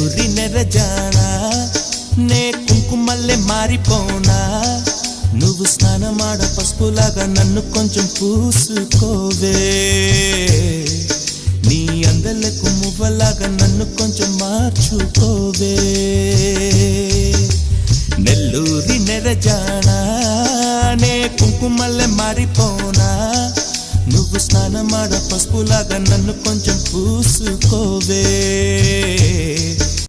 నెల్లూరి నెరజానా నే కుంకుమల్లే మారిపోనా నువ్వు స్నానమాడ పసుపులాగా నన్ను కొంచెం పూసుకోవే నీ అందలకు మువ్వలాగా నన్ను కొంచెం మార్చుకోవే నెల్లూరి నెరజానా నే కుంకుమల్లే మారిపోనా నువ్వు స్నానమాడ పసుపులాగా నన్ను కొంచెం పూసుకోవే